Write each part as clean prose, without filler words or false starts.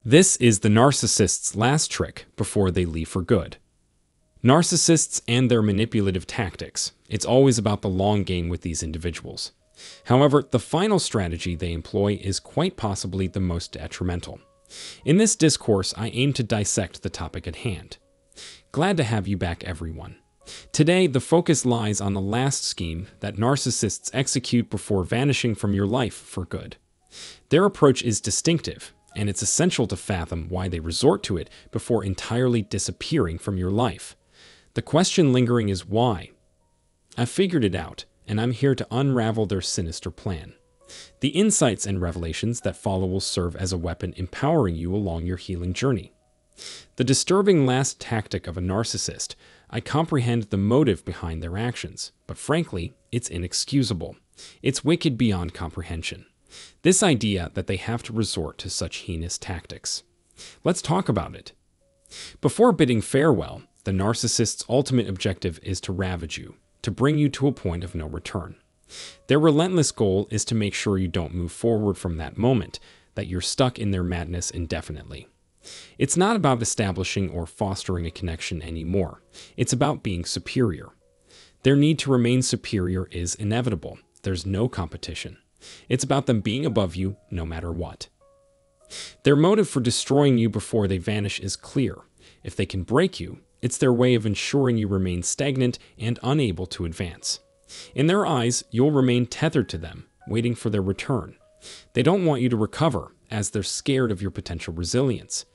This is the narcissist's last trick before they leave for good. Narcissists and their manipulative tactics. It's always about the long game with these individuals. However, the final strategy they employ is quite possibly the most detrimental. In this discourse, I aim to dissect the topic at hand. Glad to have you back, everyone. Today, the focus lies on the last scheme that narcissists execute before vanishing from your life for good. Their approach is distinctive, and it's essential to fathom why they resort to it before entirely disappearing from your life. The question lingering is why? I've figured it out, and I'm here to unravel their sinister plan. The insights and revelations that follow will serve as a weapon empowering you along your healing journey. The disturbing last tactic of a narcissist. I comprehend the motive behind their actions, but frankly, it's inexcusable. It's wicked beyond comprehension. This idea that they have to resort to such heinous tactics. Let's talk about it. Before bidding farewell, the narcissist's ultimate objective is to ravage you, to bring you to a point of no return. Their relentless goal is to make sure you don't move forward from that moment, that you're stuck in their madness indefinitely. It's not about establishing or fostering a connection anymore. It's about being superior. Their need to remain superior is inevitable. There's no competition. It's about them being above you no matter what. Their motive for destroying you before they vanish is clear. If they can break you, it's their way of ensuring you remain stagnant and unable to advance. In their eyes, you'll remain tethered to them, waiting for their return. They don't want you to recover, as they're scared of your potential resilience.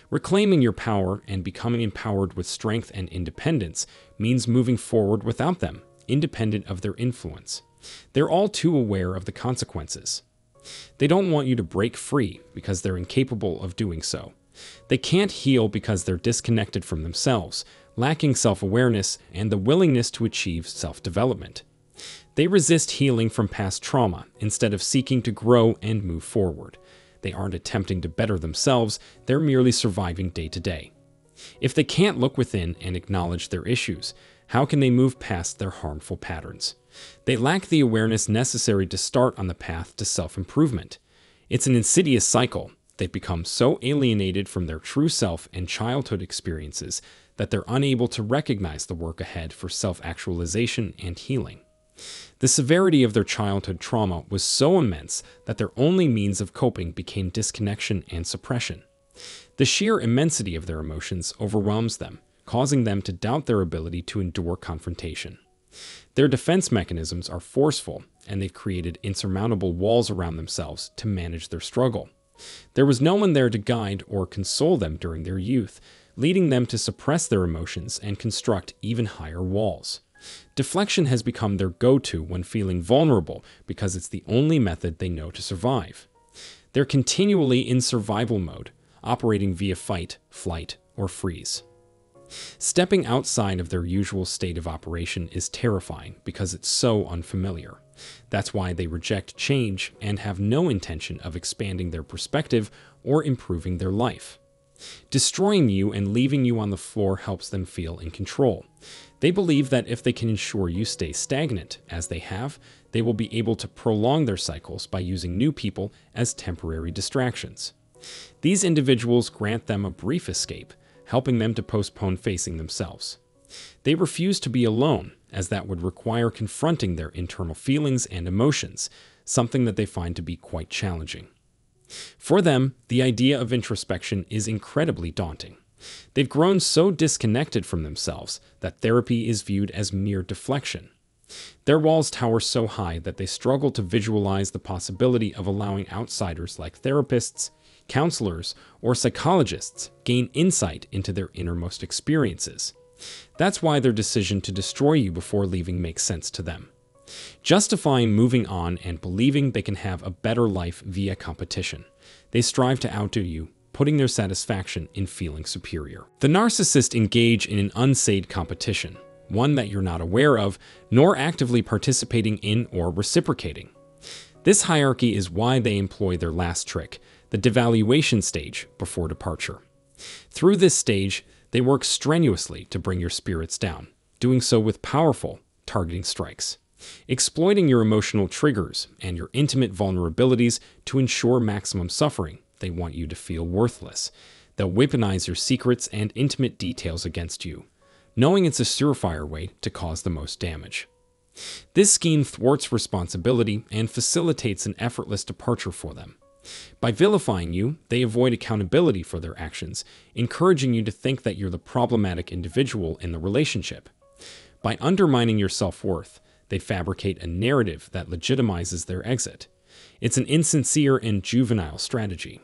Reclaiming your power and becoming empowered with strength and independence means moving forward without them, independent of their influence. They're all too aware of the consequences. They don't want you to break free because they're incapable of doing so. They can't heal because they're disconnected from themselves, lacking self-awareness and the willingness to achieve self-development. They resist healing from past trauma instead of seeking to grow and move forward. They aren't attempting to better themselves, they're merely surviving day to day. If they can't look within and acknowledge their issues, how can they move past their harmful patterns? They lack the awareness necessary to start on the path to self-improvement. It's an insidious cycle. They've become so alienated from their true self and childhood experiences that they're unable to recognize the work ahead for self-actualization and healing. The severity of their childhood trauma was so immense that their only means of coping became disconnection and suppression. The sheer immensity of their emotions overwhelms them, causing them to doubt their ability to endure confrontation. Their defense mechanisms are forceful, and they've created insurmountable walls around themselves to manage their struggle. There was no one there to guide or console them during their youth, leading them to suppress their emotions and construct even higher walls. Deflection has become their go-to when feeling vulnerable because it's the only method they know to survive. They're continually in survival mode, operating via fight, flight, or freeze. Stepping outside of their usual state of operation is terrifying because it's so unfamiliar. That's why they reject change and have no intention of expanding their perspective or improving their life. Destroying you and leaving you on the floor helps them feel in control. They believe that if they can ensure you stay stagnant, as they have, they will be able to prolong their cycles by using new people as temporary distractions. These individuals grant them a brief escape, helping them to postpone facing themselves. They refuse to be alone, as that would require confronting their internal feelings and emotions, something that they find to be quite challenging. For them, the idea of introspection is incredibly daunting. They've grown so disconnected from themselves that therapy is viewed as mere deflection. Their walls tower so high that they struggle to visualize the possibility of allowing outsiders like therapists, counselors, or psychologists gain insight into their innermost experiences. That's why their decision to destroy you before leaving makes sense to them. Justifying moving on and believing they can have a better life via competition. They strive to outdo you, putting their satisfaction in feeling superior. The narcissist engage in an unsayed competition, one that you're not aware of, nor actively participating in or reciprocating. This hierarchy is why they employ their last trick, the devaluation stage before departure. Through this stage, they work strenuously to bring your spirits down, doing so with powerful, targeting strikes. exploiting your emotional triggers and your intimate vulnerabilities to ensure maximum suffering, They want you to feel worthless. They'll weaponize your secrets and intimate details against you, knowing it's a surefire way to cause the most damage. This scheme thwarts responsibility and facilitates an effortless departure for them. By vilifying you, they avoid accountability for their actions, encouraging you to think that you're the problematic individual in the relationship. By undermining your self-worth, they fabricate a narrative that legitimizes their exit. It's an insincere and juvenile strategy.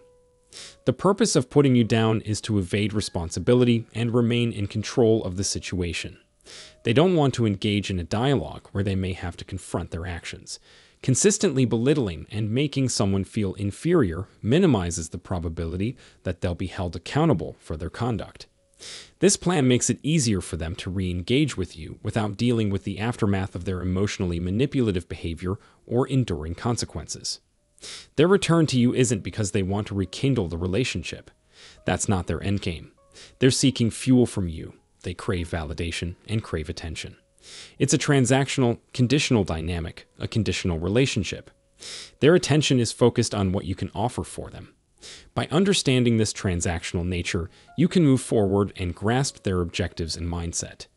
The purpose of putting you down is to evade responsibility and remain in control of the situation. They don't want to engage in a dialogue where they may have to confront their actions. Consistently belittling and making someone feel inferior minimizes the probability that they'll be held accountable for their conduct. This plan makes it easier for them to re-engage with you without dealing with the aftermath of their emotionally manipulative behavior or enduring consequences. Their return to you isn't because they want to rekindle the relationship. That's not their endgame. They're seeking fuel from you. They crave validation and crave attention. It's a transactional, conditional dynamic, a conditional relationship. Their attention is focused on what you can offer for them. By understanding this transactional nature, you can move forward and grasp their objectives and mindset.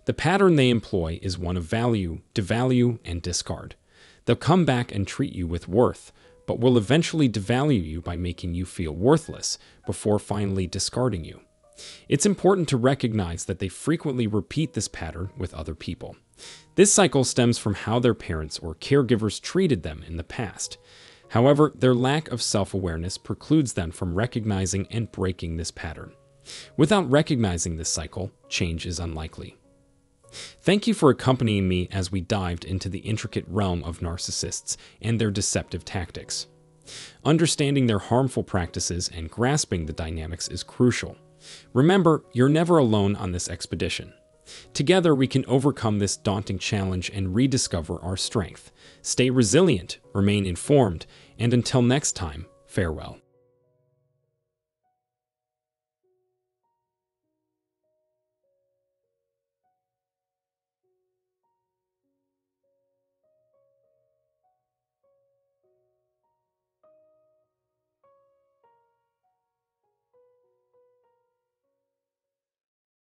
The pattern they employ is one of value, devalue, and discard. They'll come back and treat you with worth, but will eventually devalue you by making you feel worthless before finally discarding you. It's important to recognize that they frequently repeat this pattern with other people. This cycle stems from how their parents or caregivers treated them in the past. However, their lack of self-awareness precludes them from recognizing and breaking this pattern. Without recognizing this cycle, change is unlikely. Thank you for accompanying me as we dived into the intricate realm of narcissists and their deceptive tactics. Understanding their harmful practices and grasping the dynamics is crucial. Remember, you're never alone on this expedition. Together, we can overcome this daunting challenge and rediscover our strength. Stay resilient, remain informed, and until next time, farewell.